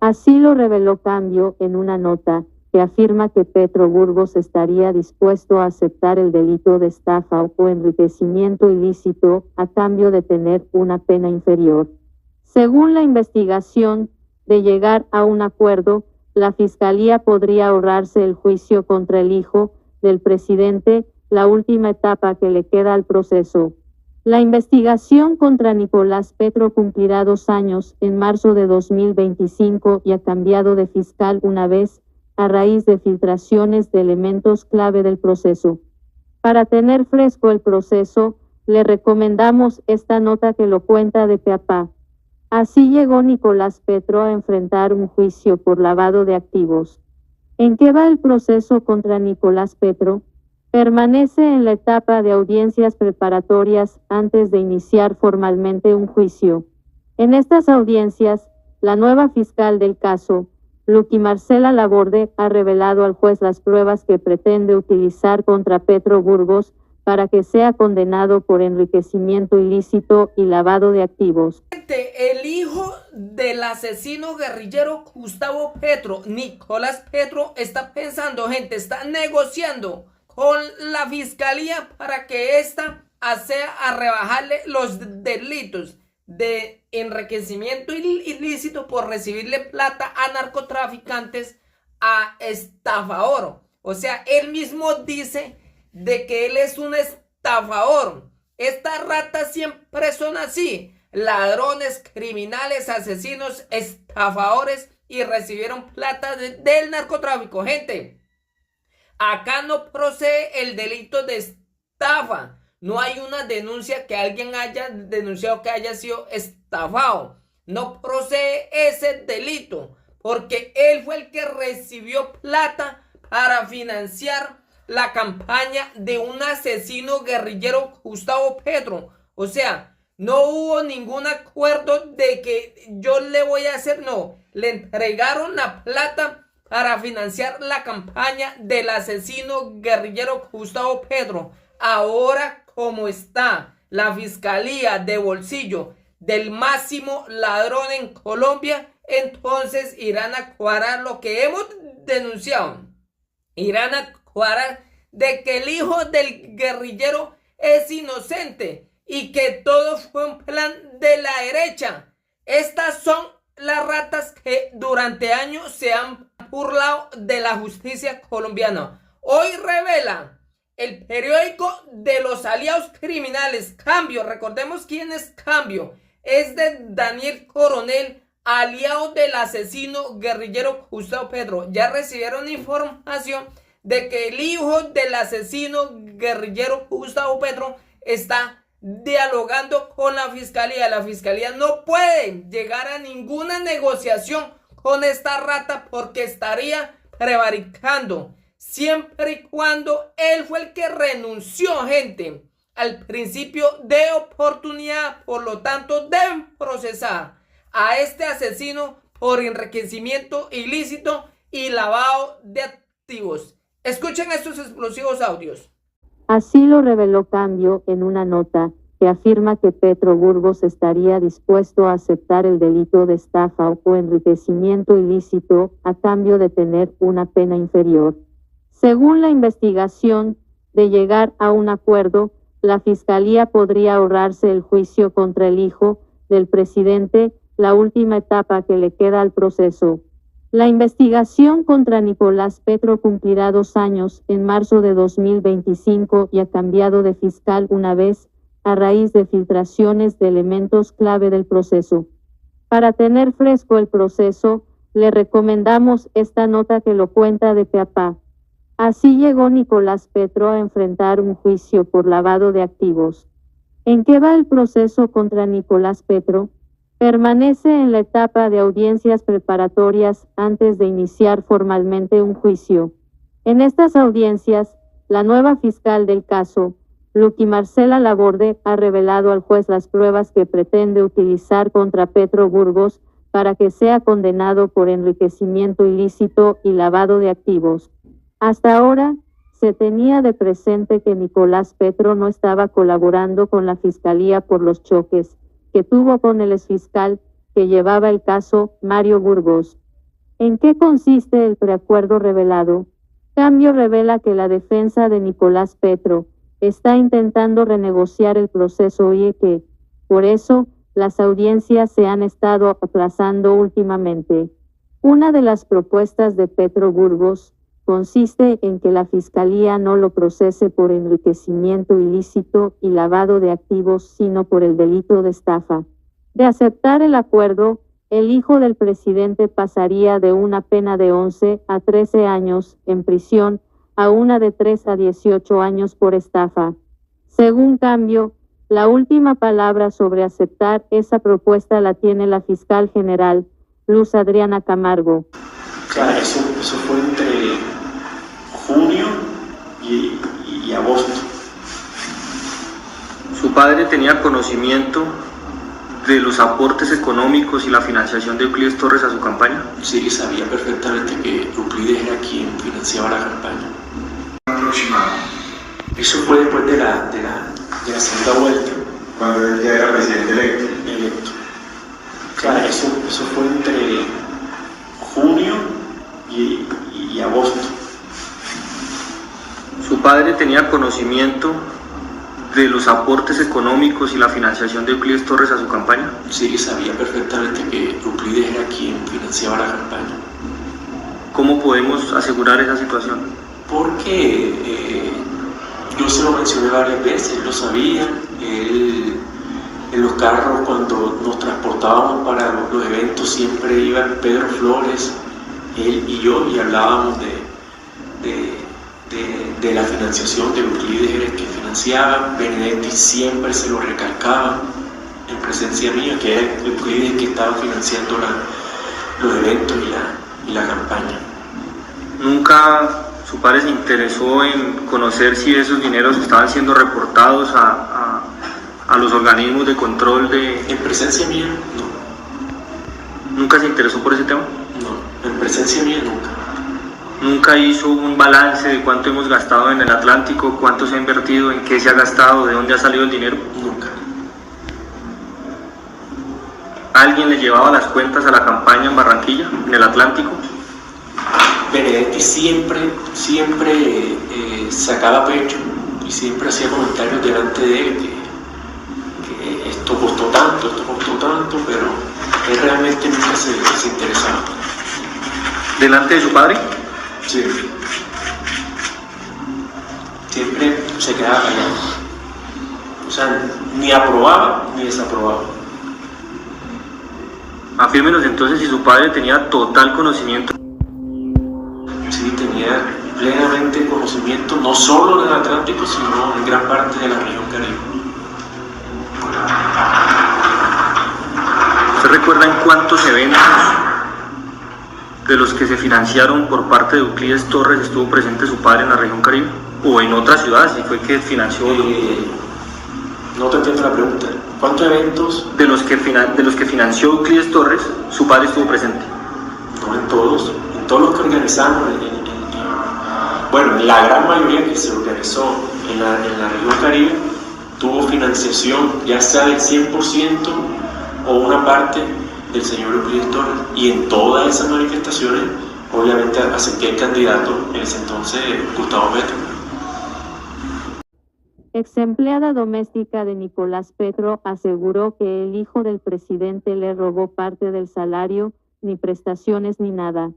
Así lo reveló Cambio en una nota que afirma que Petro Burgos estaría dispuesto a aceptar el delito de estafa o enriquecimiento ilícito a cambio de tener una pena inferior. Según la investigación, de llegar a un acuerdo, la Fiscalía podría ahorrarse el juicio contra el hijo del presidente, la última etapa que le queda al proceso. La investigación contra Nicolás Petro cumplirá 2 años en marzo de 2025 y ha cambiado de fiscal una vez a raíz de filtraciones de elementos clave del proceso. Para tener fresco el proceso, le recomendamos esta nota que lo cuenta de pe a pa. Así llegó Nicolás Petro a enfrentar un juicio por lavado de activos. ¿En qué va el proceso contra Nicolás Petro? Permanece en la etapa de audiencias preparatorias antes de iniciar formalmente un juicio. En estas audiencias, la nueva fiscal del caso, Luqui Marcela Laborde, ha revelado al juez las pruebas que pretende utilizar contra Petro Burgos para que sea condenado por enriquecimiento ilícito y lavado de activos. El hijo del asesino guerrillero Gustavo Petro, Nicolás Petro, está pensando, está negociando con la fiscalía para que ésta sea a rebajarle los delitos de enriquecimiento ilícito por recibirle plata a narcotraficantes, a estafador. O sea, él mismo dice de que él es un estafador. Estas ratas siempre son así: ladrones, criminales, asesinos, estafadores, y recibieron plata del narcotráfico. Gente, acá no procede el delito de estafa. No hay una denuncia que alguien haya denunciado que haya sido estafado. No procede ese delito, porque él fue el que recibió plata para financiar la campaña de un asesino guerrillero, Gustavo Petro. O sea, no hubo ningún acuerdo de que yo le voy a hacer, no. Le entregaron la plata para financiar la campaña del asesino guerrillero Gustavo Petro. Ahora, como está la fiscalía de bolsillo del máximo ladrón en Colombia, entonces irán a cuadrar lo que hemos denunciado. Irán a cuadrar de que el hijo del guerrillero es inocente y que todo fue un plan de la derecha. Estas son las ratas que durante años se han burlado de la justicia colombiana. Hoy revela el periódico de los aliados criminales, Cambio. Recordemos quién es Cambio. Es de Daniel Coronel, aliado del asesino guerrillero Gustavo Petro. Ya recibieron información de que el hijo del asesino guerrillero Gustavo Petro está dialogando con la fiscalía. La fiscalía no puede llegar a ninguna negociación con esta rata porque estaría prevaricando, siempre y cuando él fue el que renunció, al principio de oportunidad. Por lo tanto, deben procesar a este asesino por enriquecimiento ilícito y lavado de activos. Escuchen estos explosivos audios. Así lo reveló Cambio en una nota que afirma que Petro Burgos estaría dispuesto a aceptar el delito de estafa o enriquecimiento ilícito a cambio de tener una pena inferior. Según la investigación, de llegar a un acuerdo, la Fiscalía podría ahorrarse el juicio contra el hijo del presidente, la última etapa que le queda al proceso. La investigación contra Nicolás Petro cumplirá 2 años en marzo de 2025 y ha cambiado de fiscal una vez a raíz de filtraciones de elementos clave del proceso. Para tener fresco el proceso, le recomendamos esta nota que lo cuenta de pe a pa. Así llegó Nicolás Petro a enfrentar un juicio por lavado de activos. ¿En qué va el proceso contra Nicolás Petro? Permanece en la etapa de audiencias preparatorias antes de iniciar formalmente un juicio. En estas audiencias, la nueva fiscal del caso, Luqui Marcela Laborde, ha revelado al juez las pruebas que pretende utilizar contra Petro Burgos para que sea condenado por enriquecimiento ilícito y lavado de activos. Hasta ahora, se tenía de presente que Nicolás Petro no estaba colaborando con la Fiscalía por los choques que tuvo con el exfiscal que llevaba el caso, Mario Burgos. ¿En qué consiste el preacuerdo revelado? Cambio revela que la defensa de Nicolás Petro está intentando renegociar el proceso y que, por eso, las audiencias se han estado aplazando últimamente. Una de las propuestas de Petro Burgos consiste en que la Fiscalía no lo procese por enriquecimiento ilícito y lavado de activos, sino por el delito de estafa. De aceptar el acuerdo, el hijo del presidente pasaría de una pena de 11 a 13 años en prisión a una de 3 a 18 años por estafa. Según Cambio, la última palabra sobre aceptar esa propuesta la tiene la fiscal general, Luz Adriana Camargo. Claro, eso fue entre junio y agosto. ¿Su padre tenía conocimiento de los aportes económicos y la financiación de Euclides Torres a su campaña? Sí, sabía perfectamente que Euclides era quien financiaba la campaña. Eso fue después de la segunda vuelta. Cuando él ya era presidente electo. Claro, eso fue entre junio y agosto. ¿Su padre tenía conocimiento de los aportes económicos y la financiación de Euclides Torres a su campaña? Sí, sabía perfectamente que Euclides era quien financiaba la campaña. ¿Cómo podemos asegurar esa situación? Porque yo se lo mencioné varias veces, él lo sabía, en los carros cuando nos transportábamos para los eventos siempre iban Pedro Flores, él y yo, y hablábamos de la financiación de Euclides, era el que financiaba. Benedetti siempre se lo recalcaba en presencia mía, que era Euclides el que estaba financiando los eventos y la campaña. ¿Nunca su padre se interesó en conocer si esos dineros estaban siendo reportados a los organismos de control de...? En presencia mía, no. ¿Nunca se interesó por ese tema? No, en presencia mía nunca. ¿Nunca hizo un balance de cuánto hemos gastado en el Atlántico, cuánto se ha invertido, en qué se ha gastado, de dónde ha salido el dinero? Nunca. ¿Alguien le llevaba las cuentas a la campaña en Barranquilla, en el Atlántico? Benedetti siempre sacaba pecho y siempre hacía comentarios delante de él que esto costó tanto, pero él realmente nunca se interesaba. ¿Delante de su padre? Sí. Siempre se quedaba callado. O sea, ni aprobaba ni desaprobaba. Afírmenos entonces si su padre tenía total conocimiento. Sí, tenía plenamente conocimiento, no solo del Atlántico, sino en gran parte de la región Caribe. ¿Usted recuerda en cuántos eventos de los que se financiaron por parte de Euclides Torres estuvo presente su padre en la región Caribe? ¿O en otras ciudades? ¿Si fue que financió? No te entiendo la pregunta. ¿Cuántos eventos? De los que financió Euclides Torres, su padre estuvo presente. No en todos los que organizamos, bueno, en la gran mayoría que se organizó en la región Caribe, tuvo financiación ya sea del 100% o una parte del señor Euclides Torres, y en todas esas manifestaciones obviamente acepté el candidato en ese entonces, Gustavo Petro. Exempleada doméstica de Nicolás Petro aseguró que el hijo del presidente le robó parte del salario, ni prestaciones ni nada.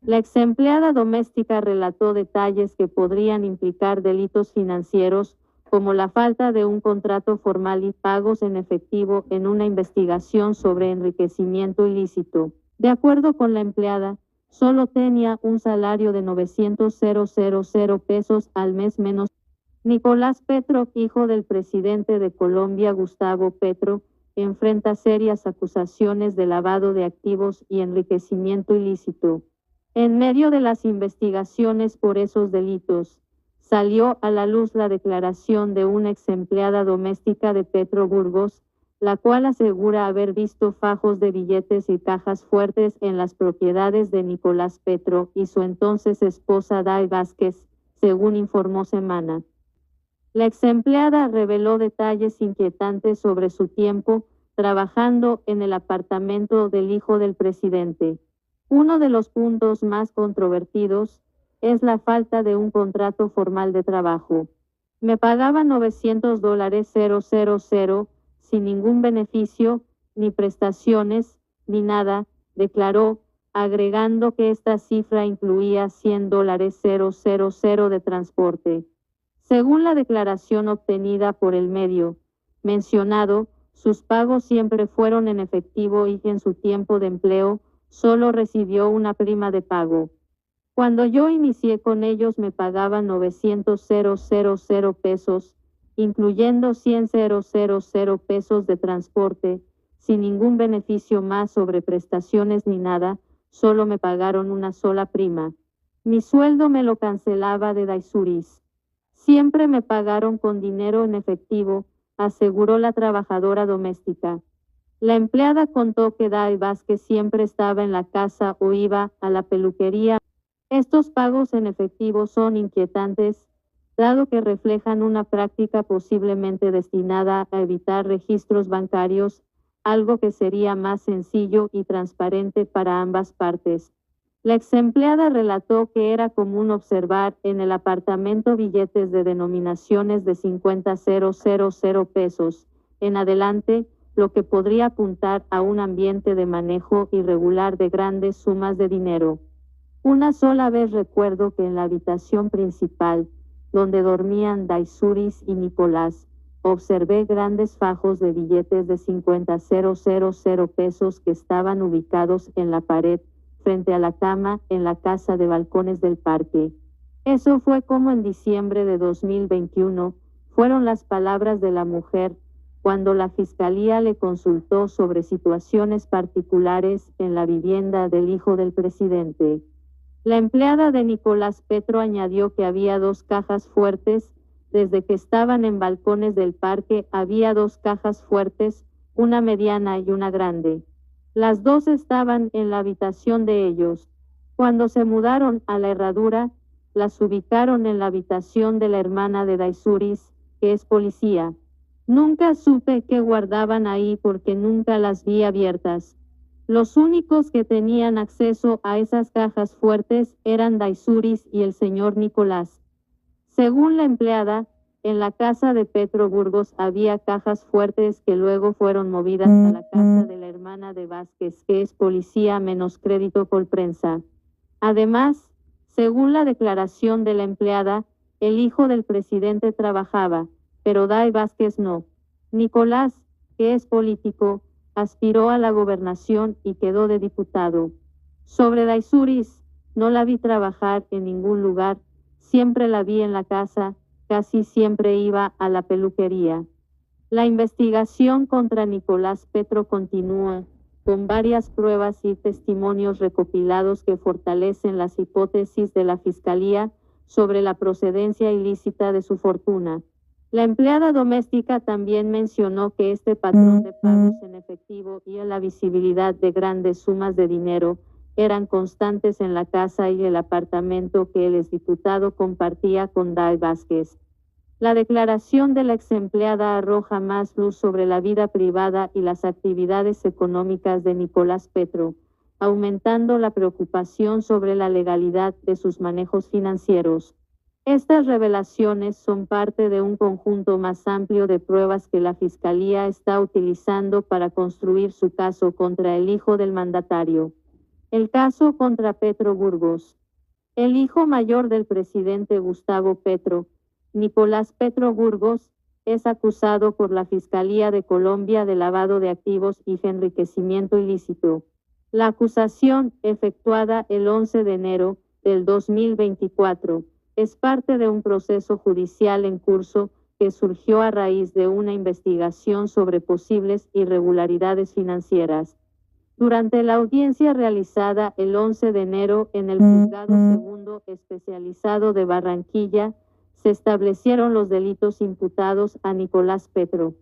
La exempleada doméstica relató detalles que podrían implicar delitos financieros, como la falta de un contrato formal y pagos en efectivo en una investigación sobre enriquecimiento ilícito. De acuerdo con la empleada, solo tenía un salario de 900,000 pesos al mes menos. Nicolás Petro, hijo del presidente de Colombia, Gustavo Petro, enfrenta serias acusaciones de lavado de activos y enriquecimiento ilícito. En medio de las investigaciones por esos delitos, salió a la luz la declaración de una exempleada doméstica de Petro Burgos, la cual asegura haber visto fajos de billetes y cajas fuertes en las propiedades de Nicolás Petro y su entonces esposa Day Vázquez, según informó Semana. La exempleada reveló detalles inquietantes sobre su tiempo trabajando en el apartamento del hijo del presidente. Uno de los puntos más controvertidos es la falta de un contrato formal de trabajo. Me pagaban $900,000 sin ningún beneficio, ni prestaciones, ni nada, declaró, agregando que esta cifra incluía $100,000 de transporte. Según la declaración obtenida por el medio mencionado, sus pagos siempre fueron en efectivo y en su tiempo de empleo solo recibió una prima de pago. Cuando yo inicié con ellos me pagaban $900,000, incluyendo $100,000 de transporte, sin ningún beneficio más sobre prestaciones ni nada, solo me pagaron una sola prima. Mi sueldo me lo cancelaba de Daisuris. Siempre me pagaron con dinero en efectivo, aseguró la trabajadora doméstica. La empleada contó que Day Vázquez siempre estaba en la casa o iba a la peluquería. Estos pagos en efectivo son inquietantes, dado que reflejan una práctica posiblemente destinada a evitar registros bancarios, algo que sería más sencillo y transparente para ambas partes. La exempleada relató que era común observar en el apartamento billetes de denominaciones de $50,000 en adelante, lo que podría apuntar a un ambiente de manejo irregular de grandes sumas de dinero. Una sola vez recuerdo que en la habitación principal, donde dormían Daisuris y Nicolás, observé grandes fajos de billetes de $50,000 que estaban ubicados en la pared, frente a la cama, en la casa de balcones del parque. Eso fue como en diciembre de 2021, fueron las palabras de la mujer, cuando la fiscalía le consultó sobre situaciones particulares en la vivienda del hijo del presidente. La empleada de Nicolás Petro añadió que había 2 cajas fuertes. Desde que estaban en balcones del parque había 2 cajas fuertes, una mediana y una grande. Las 2 estaban en la habitación de ellos. Cuando se mudaron a la Herradura, las ubicaron en la habitación de la hermana de Daisuris, que es policía. Nunca supe qué guardaban ahí porque nunca las vi abiertas. Los únicos que tenían acceso a esas cajas fuertes eran Daisuris y el señor Nicolás. Según la empleada, en la casa de Petro Burgos había cajas fuertes que luego fueron movidas a la casa de la hermana de Vázquez, que es policía menos crédito por prensa. Además, según la declaración de la empleada, el hijo del presidente trabajaba, pero Day Vázquez no. Nicolás, que es político, aspiró a la gobernación y quedó de diputado. Sobre Daisuris, no la vi trabajar en ningún lugar, siempre la vi en la casa, casi siempre iba a la peluquería. La investigación contra Nicolás Petro continúa, con varias pruebas y testimonios recopilados que fortalecen las hipótesis de la Fiscalía sobre la procedencia ilícita de su fortuna. La empleada doméstica también mencionó que este patrón de pagos en efectivo y la visibilidad de grandes sumas de dinero eran constantes en la casa y el apartamento que el exdiputado compartía con Day Vázquez. La declaración de la exempleada arroja más luz sobre la vida privada y las actividades económicas de Nicolás Petro, aumentando la preocupación sobre la legalidad de sus manejos financieros. Estas revelaciones son parte de un conjunto más amplio de pruebas que la Fiscalía está utilizando para construir su caso contra el hijo del mandatario. El caso contra Petro Burgos. El hijo mayor del presidente Gustavo Petro, Nicolás Petro Burgos, es acusado por la Fiscalía de Colombia de lavado de activos y enriquecimiento ilícito. La acusación, efectuada el 11 de enero del 2024, es parte de un proceso judicial en curso que surgió a raíz de una investigación sobre posibles irregularidades financieras. Durante la audiencia realizada el 11 de enero en el Juzgado Segundo Especializado de Barranquilla, se establecieron los delitos imputados a Nicolás Petro.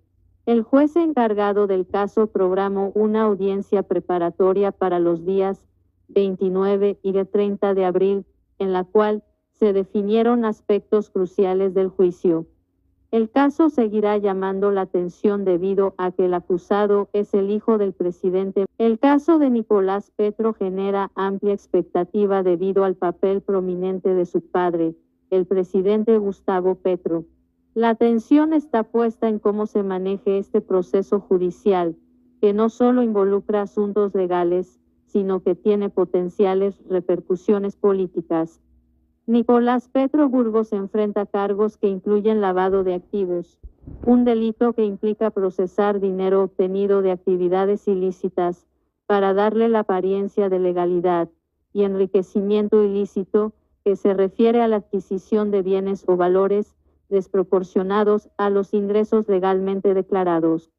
El juez encargado del caso programó una audiencia preparatoria para los días 29 y 30 de abril, en la cual se definieron aspectos cruciales del juicio. El caso seguirá llamando la atención debido a que el acusado es el hijo del presidente. El caso de Nicolás Petro genera amplia expectativa debido al papel prominente de su padre, el presidente Gustavo Petro. La atención está puesta en cómo se maneje este proceso judicial, que no solo involucra asuntos legales, sino que tiene potenciales repercusiones políticas. Nicolás Petro Burgos enfrenta cargos que incluyen lavado de activos, un delito que implica procesar dinero obtenido de actividades ilícitas para darle la apariencia de legalidad, y enriquecimiento ilícito, que se refiere a la adquisición de bienes o valores desproporcionados a los ingresos legalmente declarados.